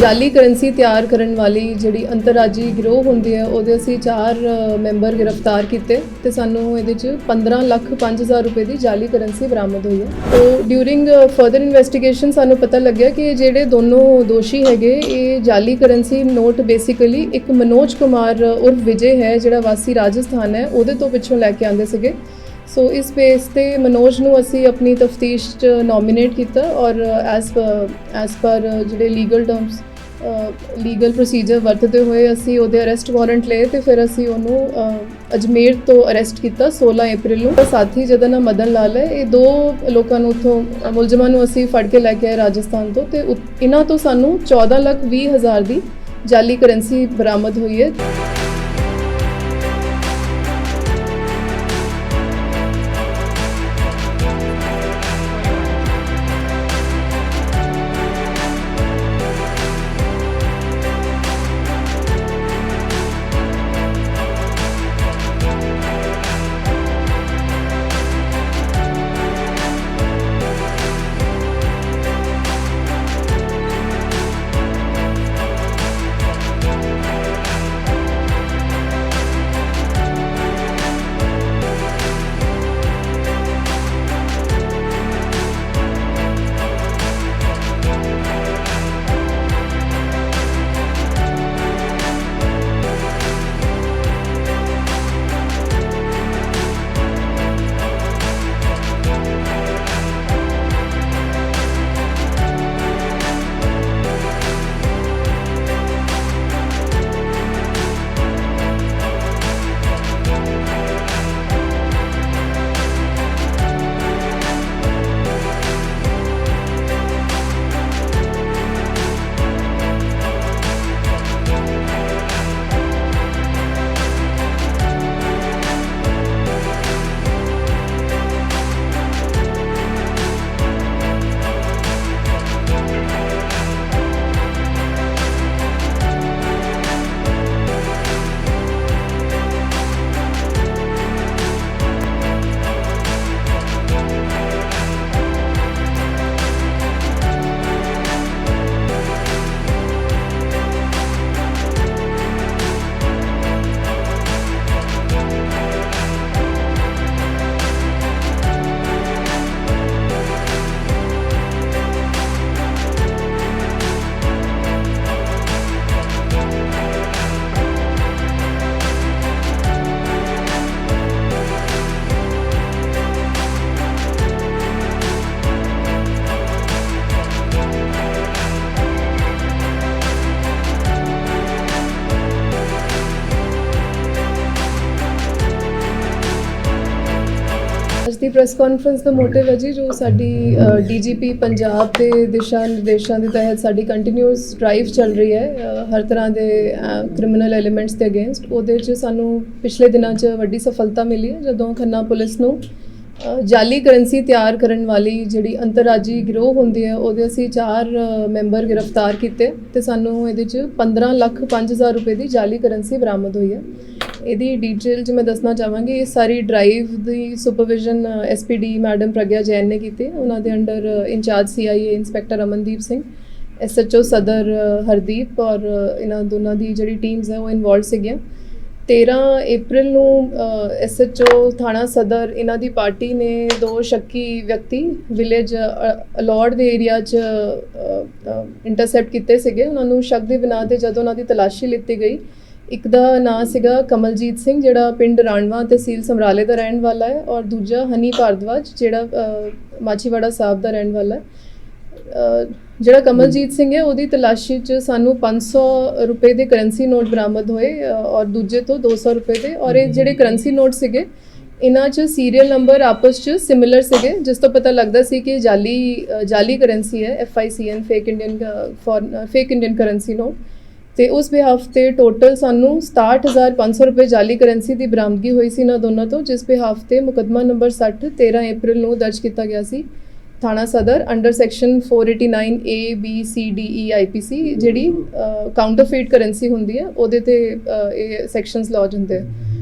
ਜਾਲੀ ਕਰੰਸੀ ਤਿਆਰ ਕਰਨ ਵਾਲੀ ਜਿਹੜੀ ਅੰਤਰਰਾਜੀ ਗਿਰੋਹ ਹੁੰਦੀ ਹੈ ਉਹਦੇ ਅਸੀਂ 4 ਮੈਂਬਰ ਗ੍ਰਿਫਤਾਰ ਕੀਤੇ ਤੇ ਸਾਨੂੰ ਇਹਦੇ ਚ 15,05,000 ਰੁਪਏ ਦੀ ਜਾਲੀ ਕਰੰਸੀ ਬਰਾਮਦ ਹੋਈ ਹੈ। ਤੋ ਡਿਊਰਿੰਗ ਫਰਦਰ ਇਨਵੈਸਟੀਗੇਸ਼ਨ ਸਾਨੂੰ ਪਤਾ ਲੱਗਿਆ ਕਿ ਜਿਹੜੇ ਦੋਨੋਂ ਦੋਸ਼ੀ ਹੈਗੇ ਇਹ ਜਾਲੀ ਕਰੰਸੀ ਨੋਟ ਬੇਸਿਕਲੀ ਇੱਕ ਮਨੋਜ ਕੁਮਾਰ ਉਰਫ ਵਿਜੇ ਹੈ ਜਿਹੜਾ ਵਾਸੀ ਰਾਜਸਥਾਨ ਹੈ ਉਹਦੇ ਤੋਂ ਪਿੱਛੋਂ ਲੈ ਕੇ ਆਉਂਦੇ ਸੀਗੇ। ਸੋ ਇਸ ਬੇਸ ਤੇ ਮਨੋਜ ਨੂੰ ਅਸੀਂ ਆਪਣੀ ਤਫਤੀਸ਼ 'ਚ ਨੋਮੀਨੇਟ ਕੀਤਾ ਔਰ ਐਸ ਪਰ ਜਿਹੜੇ ਲੀਗਲ ਪ੍ਰੋਸੀਜਰ ਵਰਤਦੇ ਹੋਏ ਅਸੀਂ ਉਹਦੇ ਅਰੈਸਟ ਵਾਰੰਟ ਲਏ ਤੇ ਫਿਰ ਅਸੀਂ ਉਹਨੂੰ ਅਜਮੇਰ ਤੋਂ ਅਰੈਸਟ ਕੀਤਾ 16 ਅਪ੍ਰੈਲ ਨੂੰ। ਸਾਥੀ ਜਿਹਦਾ ਨਾਮ ਮਦਨ ਲਾਲ ਹੈ, ਇਹ 2 ਲੋਕਾਂ ਨੂੰ ਉੱਥੋਂ ਮੁਲਜ਼ਮਾਂ ਨੂੰ ਅਸੀਂ ਫੜ ਕੇ ਲੈ ਕੇ ਆਏ ਰਾਜਸਥਾਨ ਤੋਂ ਤੇ ਇਹਨਾਂ ਤੋਂ ਸਾਨੂੰ 14,20,000 ਦੀ ਜਾਲੀ ਕਰੰਸੀ ਬਰਾਮਦ ਹੋਈ ਹੈ। ਅੱਜ ਦੀ ਪ੍ਰੈਸ ਕਾਨਫਰੰਸ ਦਾ ਮੋਟਿਵ ਹੈ ਜੀ ਜੋ ਸਾਡੀ ਡੀਜੀਪੀ ਪੰਜਾਬ ਦੇ ਦਿਸ਼ਾ ਨਿਰਦੇਸ਼ਾਂ ਦੇ ਤਹਿਤ ਸਾਡੀ ਕੰਟੀਨਿਊਸ ਡਰਾਈਵ ਚੱਲ ਰਹੀ ਹੈ ਹਰ ਤਰ੍ਹਾਂ ਦੇ ਕ੍ਰਿਮੀਨਲ ਐਲੀਮੈਂਟਸ ਦੇ ਅਗੇਂਸਟ। ਉਹਦੇ 'ਚ ਸਾਨੂੰ ਪਿਛਲੇ ਦਿਨਾਂ 'ਚ ਵੱਡੀ ਸਫਲਤਾ ਮਿਲੀ ਹੈ ਜਦੋਂ ਖੰਨਾ ਪੁਲਿਸ ਨੂੰ ਜਾਲੀ ਕਰੰਸੀ ਤਿਆਰ ਕਰਨ ਵਾਲੀ ਜਿਹੜੀ ਅੰਤਰਰਾਜੀ ਗਿਰੋਹ ਹੁੰਦੀ ਹੈ ਉਹਦੇ ਅਸੀਂ 4 ਮੈਂਬਰ ਗ੍ਰਿਫਤਾਰ ਕੀਤੇ ਤੇ ਸਾਨੂੰ ਇਹਦੇ 'ਚ 15,05,000 ਰੁਪਏ ਦੀ ਜਾਲੀ ਕਰੰਸੀ ਬਰਾਮਦ ਹੋਈ ਹੈ। ਇਹਦੀ ਡੀਟੇਲ 'ਚ ਮੈਂ ਦੱਸਣਾ ਚਾਹਾਂਗੀ ਇਹ ਸਾਰੀ ਡਰਾਈਵ ਦੀ supervision SPD madam Pragya Jain ਨੇ ਕੀਤੀ। ਉਹਨਾਂ ਦੇ under in charge CIA inspector Amandeep Singh, SHO Sadar Hardeep ਔਰ ਇਹਨਾਂ ਦੋਨਾਂ ਦੀ ਜਿਹੜੀ ਟੀਮਸ ਹੈ ਉਹ ਇਨਵੋਲਵ ਸੀਗੀਆਂ। 13 ਅਪ੍ਰੈਲ ਨੂੰ ਐਸਐਚਓ ਥਾਣਾ ਸਦਰ ਇਹਨਾਂ ਦੀ ਪਾਰਟੀ ਨੇ 2 ਸ਼ੱਕੀ ਵਿਅਕਤੀ ਵਿਲੇਜ ਅਲੌੜ ਦੇ ਏਰੀਆ 'ਚ ਇੰਟਰਸੈਪਟ ਕੀਤੇ ਸੀਗੇ। ਉਹਨਾਂ ਨੂੰ ਸ਼ੱਕ ਦੇ ਬਿਨਾਂ ਤੇ ਜਦੋਂ ਉਹਨਾਂ ਦੀ ਤਲਾਸ਼ੀ ਲਿੱਤੀ ਗਈ, ਇੱਕ ਦਾ ਨਾਂ ਸੀਗਾ ਕਮਲਜੀਤ ਸਿੰਘ ਜਿਹੜਾ ਪਿੰਡ ਰਾਣਵਾ ਤਹਿਸੀਲ ਸਮਰਾਲੇ ਦਾ ਰਹਿਣ ਵਾਲਾ ਹੈ ਔਰ ਦੂਜਾ ਹਨੀ ਭਾਰਦਵਾਜ ਜਿਹੜਾ ਮਾਚੀਵਾੜਾ ਸਾਹਿਬ ਦਾ ਰਹਿਣ ਵਾਲਾ ਹੈ। ਜਿਹੜਾ ਕਮਲਜੀਤ ਸਿੰਘ ਹੈ ਉਹਦੀ ਤਲਾਸ਼ੀ 'ਚ ਸਾਨੂੰ 500 ਰੁਪਏ ਦੇ ਕਰੰਸੀ ਨੋਟ ਬਰਾਮਦ ਹੋਏ ਔਰ ਦੂਜੇ ਤੋਂ 200 ਰੁਪਏ ਦੇ। ਔਰ ਇਹ ਜਿਹੜੇ ਕਰੰਸੀ ਨੋਟ ਸੀਗੇ ਇਹਨਾਂ 'ਚ ਸੀਰੀਅਲ ਨੰਬਰ ਆਪਸ 'ਚ ਸਿਮਿਲਰ ਸੀਗੇ, ਜਿਸ ਤੋਂ ਪਤਾ ਲੱਗਦਾ ਸੀ ਕਿ ਜਾਲੀ ਕਰੰਸੀ ਹੈ, FICN fake Indian currency note. ਤੇ ਉਸ ਬਿਹਾਫ ਤੇ ਟੋਟਲ ਸਾਨੂੰ 67,500 ਰੁਪਏ ਜਾਲੀ ਕਰੰਸੀ ਦੀ ਬਰਾਮਦਗੀ ਹੋਈ ਸੀ ਇਹਨਾਂ ਦੋਨਾਂ ਤੋਂ, ਜਿਸ ਬਿਹਾਫ ਤੇ ਮੁਕੱਦਮਾ ਨੰਬਰ 60 13 ਅਪ੍ਰੈਲ ਨੂੰ ਦਰਜ ਕੀਤਾ ਗਿਆ ਸੀ ਥਾਣਾ ਸਦਰ under section 489 A B C D E IPC ਜਿਹੜੀ ਕਾਊਂਟਰਫੀਟ ਕਰੰਸੀ ਹੁੰਦੀ ਹੈ ਉਹਦੇ ਤੇ ਇਹ ਸੈਕਸ਼ਨਸ ਲੌਜ ਹੁੰਦੇ।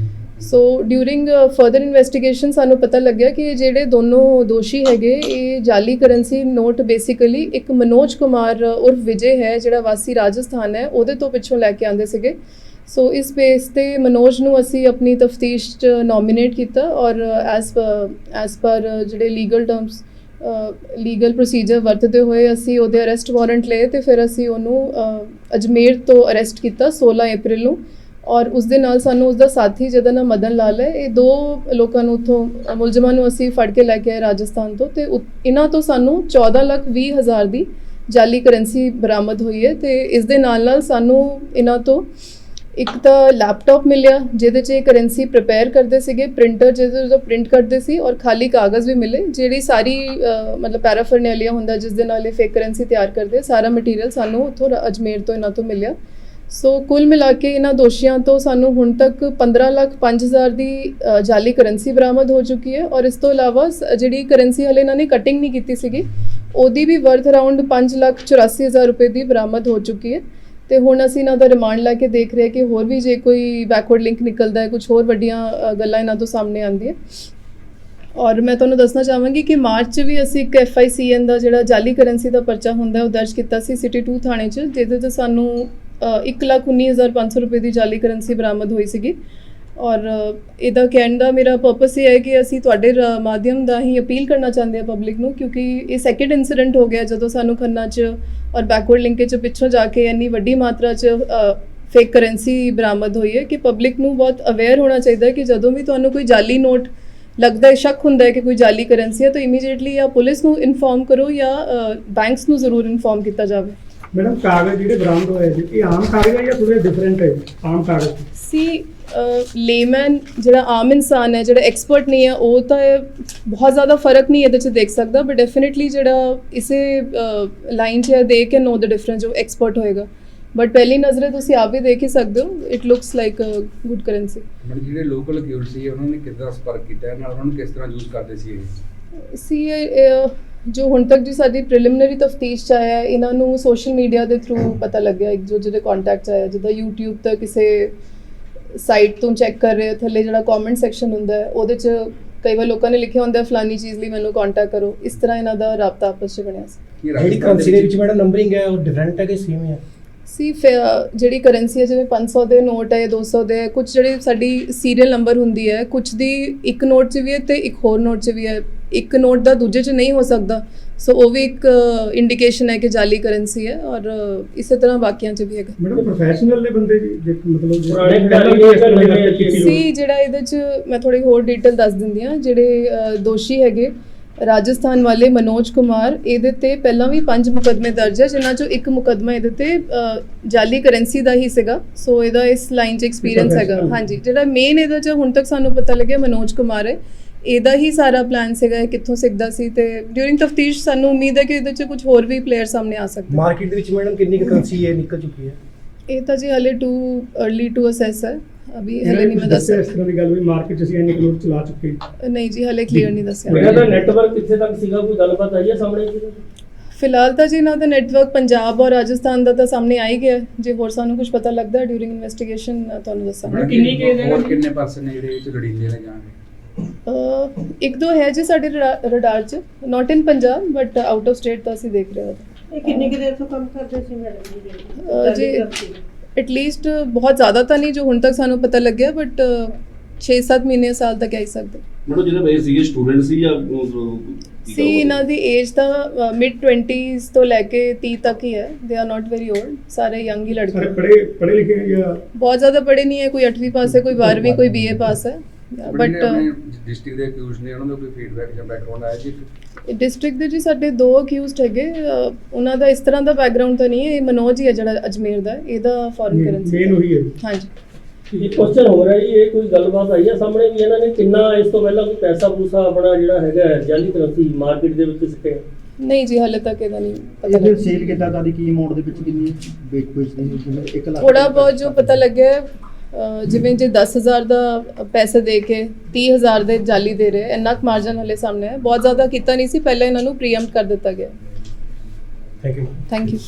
ਸੋ ਡਿਊਰਿੰਗ ਫਰਦਰ ਇਨਵੈਸਟੀਗੇਸ਼ਨ ਸਾਨੂੰ ਪਤਾ ਲੱਗਿਆ ਕਿ ਜਿਹੜੇ ਦੋਨੋਂ ਦੋਸ਼ੀ ਹੈਗੇ ਇਹ ਜਾਲੀ ਕਰੰਸੀ ਨੋਟ ਬੇਸਿਕਲੀ ਇੱਕ ਮਨੋਜ ਕੁਮਾਰ ਉਰਫ ਵਿਜੇ ਹੈ ਜਿਹੜਾ ਵਾਸੀ ਰਾਜਸਥਾਨ ਹੈ ਉਹਦੇ ਤੋਂ ਪਿੱਛੋਂ ਲੈ ਕੇ ਆਉਂਦੇ ਸੀਗੇ। ਸੋ ਇਸ ਬੇਸ ਤੇ ਮਨੋਜ ਨੂੰ ਅਸੀਂ ਆਪਣੀ ਤਫਤੀਸ਼ 'ਚ ਨੋਮੀਨੇਟ ਕੀਤਾ ਔਰ ਐਸ ਪਰ ਜਿਹੜੇ ਲੀਗਲ ਟਰਮਸ ਲੀਗਲ ਪ੍ਰੋਸੀਜਰ ਵਰਤਦੇ ਹੋਏ ਅਸੀਂ ਉਹਦੇ ਅਰੈਸਟ ਵਾਰੰਟ ਲਏ ਤੇ ਫਿਰ ਅਸੀਂ ਉਹਨੂੰ ਅਜਮੇਰ ਤੋਂ ਅਰੈਸਟ ਕੀਤਾ 16 ਅਪ੍ਰੈਲ ਨੂੰ ਔਰ ਉਸ ਦੇ ਨਾਲ ਸਾਨੂੰ ਉਸਦਾ ਸਾਥੀ ਜਿਹਦਾ ਨਾਮ ਮਦਨ ਲਾਲ ਹੈ ਇਹ ਦੋ ਲੋਕਾਂ ਨੂੰ ਉੱਥੋਂ ਮੁਲਜ਼ਮਾਂ ਨੂੰ ਅਸੀਂ ਫੜ ਕੇ ਲੈ ਕੇ ਆਏ ਰਾਜਸਥਾਨ ਤੋਂ ਤੇ ਇਹਨਾਂ ਤੋਂ ਸਾਨੂੰ 14,20,000 ਦੀ ਜਾਲੀ ਕਰੰਸੀ ਬਰਾਮਦ ਹੋਈ ਹੈ ਤੇ ਇਸ ਦੇ ਨਾਲ ਸਾਨੂੰ ਇਹਨਾਂ ਤੋਂ ਇੱਕ ਤਾਂ ਲੈਪਟਾਪ ਮਿਲਿਆ ਜਿਹਦੇ 'ਚ ਇਹ ਕਰੰਸੀ ਪ੍ਰਿਪੇਅਰ ਕਰਦੇ ਸੀਗੇ ਪ੍ਰਿੰਟਰ ਜਿਹਦੇ ਤੋਂ ਪ੍ਰਿੰਟ ਕਰਦੇ ਸੀ ਔਰ ਖਾਲੀ ਕਾਗਜ਼ ਵੀ ਮਿਲੇ ਜਿਹੜੀ ਸਾਰੀ ਮਤਲਬ ਪੈਰਾਫਰਨੈਲੀਆ ਹੁੰਦਾ ਜਿਸ ਦੇ ਨਾਲ ਇਹ ਫੇਕ ਕਰੰਸੀ ਤਿਆਰ ਕਰਦੇ ਸਾਰਾ ਮਟੀਰੀਅਲ ਸਾਨੂੰ ਉੱਥੋਂ ਅਜਮੇਰ ਤੋਂ ਇਹਨਾਂ ਤੋਂ ਮਿਲਿਆ। ਸੋ ਕੁੱਲ ਮਿਲਾ ਕੇ ਇਹਨਾਂ ਦੋਸ਼ੀਆਂ ਤੋਂ ਸਾਨੂੰ ਹੁਣ ਤੱਕ 15,05,000 ਦੀ ਜਾਲੀ ਕਰੰਸੀ ਬਰਾਮਦ ਹੋ ਚੁੱਕੀ ਹੈ ਔਰ ਇਸ ਤੋਂ ਇਲਾਵਾ ਜਿਹੜੀ ਕਰੰਸੀ ਹਲੇ ਇਹਨਾਂ ਨੇ ਕਟਿੰਗ ਨਹੀਂ ਕੀਤੀ ਸੀਗੀ ਉਹਦੀ ਵੀ ਵਰਥ ਅਰਾਊਂਡ 5,84,000 ਰੁਪਏ ਦੀ ਬਰਾਮਦ ਹੋ ਚੁੱਕੀ ਹੈ ਤੇ ਹੁਣ ਅਸੀਂ ਇਹਨਾਂ ਦਾ ਰਿਮਾਂਡ ਲੈ ਕੇ ਦੇਖ ਰਹੇ ਕਿ ਹੋਰ ਵੀ ਜੇ ਕੋਈ ਬੈਕਵਰਡ ਲਿੰਕ ਨਿਕਲਦਾ ਹੈ ਕੁਝ ਹੋਰ ਵੱਡੀਆਂ ਗੱਲਾਂ ਇਹਨਾਂ ਤੋਂ ਸਾਹਮਣੇ ਆਉਂਦੀਆਂ। ਔਰ ਮੈਂ ਤੁਹਾਨੂੰ ਦੱਸਣਾ ਚਾਹਾਂਗੀ ਕਿ ਮਾਰਚ 'ਚ ਵੀ ਅਸੀਂ ਇੱਕ FICN ਦਾ ਜਿਹੜਾ ਜਾਲੀ ਕਰੰਸੀ ਦਾ ਪਰਚਾ ਹੁੰਦਾ ਉਹ ਦਰਜ ਕੀਤਾ ਸੀ ਸਿਟੀ 2 ਥਾਣੇ 'ਚ ਜਿਹਦੇ 'ਚ ਸਾਨੂੰ 1,19,500 ਰੁਪਏ ਦੀ ਜਾਲੀ ਕਰੰਸੀ ਬਰਾਮਦ ਹੋਈ ਸੀਗੀ ਔਰ ਇਹਦਾ ਕਹਿਣ ਦਾ ਮੇਰਾ ਪਰਪਸ ਇਹ ਹੈ ਕਿ ਅਸੀਂ ਤੁਹਾਡੇ ਮਾਧਿਅਮ ਦਾ ਹੀ ਅਪੀਲ ਕਰਨਾ ਚਾਹੁੰਦੇ ਹਾਂ ਪਬਲਿਕ ਨੂੰ ਕਿਉਂਕਿ ਇਹ ਸੈਕਿੰਡ ਇਨਸੀਡੈਂਟ ਹੋ ਗਿਆ ਜਦੋਂ ਸਾਨੂੰ ਖੰਨਾ 'ਚ ਔਰ ਬੈਕਵਰਡ ਲਿੰਕੇਜ 'ਚ ਪਿੱਛੋਂ ਜਾ ਕੇ ਇੰਨੀ ਵੱਡੀ ਮਾਤਰਾ 'ਚ ਫੇਕ ਕਰੰਸੀ ਬਰਾਮਦ ਹੋਈ ਹੈ ਕਿ ਪਬਲਿਕ ਨੂੰ ਬਹੁਤ ਅਵੇਅਰ ਹੋਣਾ ਚਾਹੀਦਾ ਹੈ ਕਿ ਜਦੋਂ ਵੀ ਤੁਹਾਨੂੰ ਕੋਈ ਜਾਲੀ ਨੋਟ ਲੱਗਦਾ ਹੈ ਸ਼ੱਕ ਹੁੰਦਾ ਹੈ ਕਿ ਕੋਈ ਜਾਲੀ ਕਰੰਸੀ ਹੈ ਤਾਂ ਇਮੀਡੀਏਟਲੀ ਜਾਂ ਪੁਲਿਸ ਨੂੰ ਇਨਫੋਰਮ ਕਰੋ ਜਾਂ ਬੈਂਕਸ ਨੂੰ ਜ਼ਰੂਰ ਇਨਫੋਰਮ ਕੀਤਾ ਜਾਵੇ। ਮੈਡਮ ਕਾਗਜ਼ ਜਿਹੜੇ ਬਰਾਮਦ ਹੋਏ ਸੀ ਇਹ ਆਮ ਕਾਗਜ਼ ਹੈ ਜਾਂ ਥੋੜੇ ਡਿਫਰੈਂਟ ਹੈ ਆਮ ਕਾਗਜ਼ ਸੀ ਲੇਮੈਨ ਜਿਹੜਾ ਆਮ ਇਨਸਾਨ ਹੈ ਜਿਹੜਾ ਐਕਸਪਰਟ ਨਹੀਂ ਹੈ ਉਹ ਤਾਂ ਬਹੁਤ ਜ਼ਿਆਦਾ ਫਰਕ ਨਹੀਂ ਇਹਦੇ 'ਚ ਦੇਖ ਸਕਦਾ ਬਟ ਡੈਫੀਨਿਟਲੀ ਜਿਹੜਾ ਇਸੇ ਲਾਈਨ 'ਚ ਦੇ ਕੇ ਨੋ ਦ ਡਿਫਰੈਂਸ ਜੋ ਐਕਸਪਰਟ ਹੋਏਗਾ ਬਟ ਪਹਿਲੀ ਨਜ਼ਰੇ ਤੁਸੀਂ ਆਪ ਵੀ ਦੇਖ ਹੀ ਸਕਦੇ ਹੋ it looks like a good currency. ਜਿਹੜੇ ਲੋਕਲ ਅਕਿਊਜ਼ ਸੀ ਉਹਨਾਂ ਨੇ ਕਿੱਦਾਂ ਸੰਪਰਕ ਕੀਤਾ ਨਾਲ ਉਹਨਾਂ ਨੂੰ ਕਿਸ ਤਰ੍ਹਾਂ ਯੂਜ਼ ਕਰਦੇ ਸੀ ਜੋ ਹੁਣ ਤੱਕ ਜੀ ਸਾਡੀ ਪ੍ਰੀਲਿਮਿਨਰੀ ਤਫਤੀਸ਼ 'ਚ ਆਇਆ ਇਹਨਾਂ ਨੂੰ ਸੋਸ਼ਲ ਮੀਡੀਆ ਦੇ ਥਰੂ ਪਤਾ ਲੱਗਿਆ ਇੱਕ ਜਿਹਦੇ ਕੰਟੈਕਟ 'ਚ ਆਇਆ ਜਿੱਦਾਂ YouTube ਤੇ ਕਿਸੇ ਸਾਈਟ ਤੋਂ ਚੈੱਕ ਕਰ ਰਹੇ ਥੱਲੇ ਜਿਹੜਾ ਕਮੈਂਟ ਸੈਕਸ਼ਨ ਹੁੰਦਾ ਹੈ ਉਹਦੇ 'ਚ ਕਈ ਵਾਰ ਲੋਕਾਂ ਨੇ ਲਿਖਿਆ ਹੁੰਦਾ ਫਲਾਨੀ ਚੀਜ਼ ਲਈ ਮੈਨੂੰ ਕੰਟੈਕਟ ਕਰੋ ਇਸ ਤਰ੍ਹਾਂ ਇਹਨਾਂ ਦਾ ਰਾਬਤਾ ਆਪਸ 'ਚ ਬਣਿਆ ਸੀ। ਜਿਹੜੀ ਕਰੰਸੀ ਦੇ ਵਿੱਚ ਮੈਡਮ ਨੰਬਰਿੰਗ ਹੈ ਉਹ ਡਿਫਰੈਂਟ ਹੈ ਕਿ ਸੇਮ ਹੈ ਜਿਹੜੀ ਕਰੰਸੀ ਹੈ ਜਿਵੇਂ 500 ਦੇ ਨੋਟ ਹੈ 200 ਦੇ ਕੁਝ ਜਿਹੜੀ ਸਾਡੀ ਸੀਰੀਅਲ ਨੰਬਰ ਹੁੰਦੀ ਹੈ ਕੁਝ ਦੀ ਇੱਕ ਨੋਟ 'ਚ ਵੀ ਹੈ ਤੇ ਇੱਕ ਹੋਰ ਨੋਟ 'ਚ ਵੀ ਹੈ ਇੱਕ ਨੋਟ ਦਾ ਦੂਜੇ 'ਚ ਨਹੀਂ ਹੋ ਸਕਦਾ ਸੋ ਉਹ ਵੀ ਇੱਕ ਇੰਡੀਕੇਸ਼ਨ ਹੈ ਕਿ ਜਾਲੀ ਕਰੰਸੀ ਹੈ ਔਰ ਇਸੇ ਤਰ੍ਹਾਂ ਬਾਕੀਆਂ 'ਚ ਵੀ ਹੈਗਾ। ਮੈਡਮ ਪ੍ਰੋਫੈਸ਼ਨਲ ਦੇ ਬੰਦੇ ਜੀ ਮਤਲਬ ਜਿਹੜਾ ਇਹਦੇ 'ਚ ਮੈਂ ਥੋੜੀ ਹੋਰ ਡਿਟੇਲ ਦੱਸ ਦਿੰਦੀ ਹਾਂ ਜਿਹੜੇ ਦੋਸ਼ੀ ਹੈਗੇ ਰਾਜਸਥਾਨ ਵਾਲੇ ਮਨੋਜ ਕੁਮਾਰ ਇਹਦੇ ਤੇ ਪਹਿਲਾਂ ਵੀ 5 ਮੁਕੱਦਮੇ ਦਰਜ ਹੈ ਜਿਨ੍ਹਾਂ 'ਚੋਂ ਇੱਕ ਮੁਕੱਦਮਾ ਇਹਦੇ ਤੇ ਜਾਲੀ ਕਰੰਸੀ ਦਾ ਹੀ ਸੀਗਾ ਸੋ ਇਹਦਾ ਇਸ ਲਾਈਨ 'ਚ ਐਕਸਪੀਰੀਅੰਸ ਹੈਗਾ। ਹਾਂਜੀ ਜਿਹੜਾ ਮੇਨ ਇਹਦੇ 'ਚ ਹੁਣ ਤੱਕ ਸਾਨੂੰ ਪਤਾ ਲੱਗਿਆ ਮਨੋਜ ਕੁਮਾਰ ਹੈ ਇਹਦਾ ਹੀ ਸਾਰਾ ਪਲਾਨ ਸੀਗਾ ਕਿੱਥੋਂ ਸਿੱਖਦਾ ਸੀ ਤੇ ਡਿਊਰਿੰਗ ਤਫਤੀਸ਼ ਸਾਨੂੰ ਉਮੀਦ ਹੈ ਕਿ ਇਹਦੇ 'ਚ ਕੁਝ ਹੋਰ ਵੀ ਪਲੇਅਰ ਸਾਹਮਣੇ ਆ ਸਕਦੇ। ਮਾਰਕੀਟ ਦੇ ਵਿੱਚ ਮੈਡਮ ਕਿੰਨੀ ਕਰੰਸੀ ਹੈ ਨਿਕਲ ਚੁੱਕੀ ਹੈ ਇਹ ਤਾਂ ਜੀ ਹਲੇ ਟੂ अर्ਲੀ ਟੂ ਅਸੈਸ ਹੈ ਅਭੀ ਹਲੇ ਨਹੀਂ ਮੈਂ ਦੱਸ ਇਸ ਤਰ੍ਹਾਂ ਦੀ ਗੱਲ ਵੀ ਮਾਰਕੀਟ 'ਚ ਅਸੀਂ ਇੰਨੀ ਕਲੋਡ ਚਲਾ ਚੁੱਕੇ ਨਹੀਂ ਜੀ ਹਲੇ ਕਲੀਅਰ ਨਹੀਂ ਦੱਸਿਆ। ਇਹਨਾਂ ਦਾ ਨੈਟਵਰਕ ਕਿੱਥੇ ਤੱਕ ਸੀਗਾ ਕੋਈ ਗੱਲਬਾਤ ਆਈ ਹੈ ਸਾਹਮਣੇ ਫਿਲਹਾਲ ਤਾਂ ਜੀ ਇਹਨਾਂ ਦਾ ਨੈਟਵਰਕ ਪੰਜਾਬ ਔਰ ਰਾਜਸਥਾਨ ਦਾ ਤਾਂ ਸਾਹਮਣੇ ਆ ਹੀ ਗਿਆ ਜੇ ਹੋਰ ਸਾਨੂੰ ਕੁਝ ਪਤਾ ਲੱਗਦਾ ਡਿਊਰਿੰਗ ਇਨਵੈਸਟੀਗੇਸ਼ਨ ਤੁਹਾਨੂੰ ਦੱਸਾਂਗੇ। ਕਿੰਨੀ ਕੇਸ ਹੈ ਹੋਰ ਕਿੰਨੇ ਪਰਸਨ ਨੇ ਜਿਹੜੇ ਵਿੱਚ ਲੜੀਂਦੇ ਨੇ ਜਾਣਗੇ ਇੱਕ ਦੋ ਹੈ ਜੀ ਸਾਡੇ ਰਡਾਰ 'ਚ not in Punjab but out of state ਤਾਂ ਅਸੀਂ ਦੇਖ ਰਹੇ ਹਾਂ। ਇਹ ਕਿੰਨੀ ਕਿ ਦੇਰ ਤੋਂ ਕੰਮ ਕਰਦੇ ਸੀ ਮੈਡਮ ਜੀ ਐਟਲੀਸਟ ਬਹੁਤ ਜ਼ਿਆਦਾ ਤਾਂ ਨਹੀਂ ਜੋ ਹੁਣ ਤੱਕ ਸਾਨੂੰ ਪਤਾ ਲੱਗਿਆ ਬਟ 6-7 ਮਹੀਨੇ ਸਾਲ ਤੱਕ ਕਹਿ ਸਕਦੇ। ਮੈਡਮ ਜਿਹੜੇ ਸੀਗੇ ਸਟੂਡੈਂਟ ਸੀ ਜਾਂ ਸੀ ਇਹਨਾਂ ਦੀ ਏਜ ਤਾਂ ਮਿਡ 20s ਤੋਂ ਲੈ ਕੇ 30 ਤੱਕ ਹੀ ਹੈ they are not very old ਸਾਰੇ ਯੰਗ ਹੀ ਲੜਕੇ ਪੜ੍ਹੇ ਲਿਖੇ ਜਾਂ ਬਹੁਤ ਜ਼ਿਆਦਾ ਪੜ੍ਹੇ ਨਹੀਂ ਹੈ ਕੋਈ 8ਵੀਂ ਪਾਸ ਹੈ ਕੋਈ 12ਵੀਂ ਕੋਈ BA ਪਾਸ ਹੈ ਬਟ ਡਿਸਟ੍ਰਿਕਟ ਦੇ ਅਕਿਊਜ਼ ਨੇ ਉਹਨਾਂ ਦਾ ਕੋਈ ਫੀਡਬੈਕ ਜਾਂ ਬੈਕਗ੍ਰਾਉਂਡ ਆਇਆ ਜੀ ਡਿਸਟ੍ਰਿਕਟ ਦੇ ਜੀ ਸਾਡੇ 2 ਅਕਿਊਜ਼ਡ ਹੈਗੇ ਉਹਨਾਂ ਦਾ ਇਸ ਤਰ੍ਹਾਂ ਦਾ ਬੈਕਗ੍ਰਾਉਂਡ ਤਾਂ ਨਹੀਂ ਹੈ ਇਹ ਮਨੋਜ ਹੀ ਹੈ ਜਿਹੜਾ ਅਜਮੇਰ ਦਾ ਇਹਦਾ ਫੋਰਨ ਕਰੰਸੀ ਮੇਨ ਉਹੀ ਹੈ ਹਾਂਜੀ। ਇੱਕ ਕੁਐਸਚਨ ਹੋ ਰਿਹਾ ਜੀ ਇਹ ਕੋਈ ਗੱਲਬਾਤ ਆਈ ਹੈ ਸਾਹਮਣੇ ਵੀ ਇਹਨਾਂ ਨੇ ਕਿੰਨਾ ਇਸ ਤੋਂ ਪਹਿਲਾਂ ਕੋਈ ਪੈਸਾ ਪੂਸਾ ਆਪਣਾ ਜਿਹੜਾ ਹੈਗਾ ਜਾਲੀ ਕਰੰਸੀ ਮਾਰਕੀਟ ਦੇ ਵਿੱਚ ਸਿੱਟਿਆ ਨਹੀਂ ਜੀ ਹਾਲੇ ਤੱਕ ਇਹਦਾ ਨਹੀਂ ਪਤਾ ਇਹ ਸੇਲ ਕਿੱਦਾਂ ਕਰਦੀ ਕੀ ਅਮਾਉਂਟ ਦੇ ਵਿੱਚ ਕਿੰਨੀ ਵੇਚਦੀ 1 ਲੱਖ ਥੋੜਾ ਬਹੁਤ ਜੋ ਪਤਾ ਲੱਗਿਆ ਜਿਵੇਂ ਜੇ 10,000 ਦਾ ਪੈਸੇ ਦੇ ਕੇ 30,000 ਦੇ ਜਾਲੀ ਦੇ ਰਹੇ ਇੰਨਾ ਕੁ ਮਾਰਜਨ ਹਲੇ ਸਾਹਮਣੇ ਹੈ ਬਹੁਤ ਜ਼ਿਆਦਾ ਕੀਤਾ ਨਹੀਂ ਸੀ ਪਹਿਲਾਂ ਇਹਨਾਂ ਨੂੰ ਪ੍ਰੀਐਮਪਟ ਕਰ ਦਿੱਤਾ ਗਿਆ। Thank you. Thank you.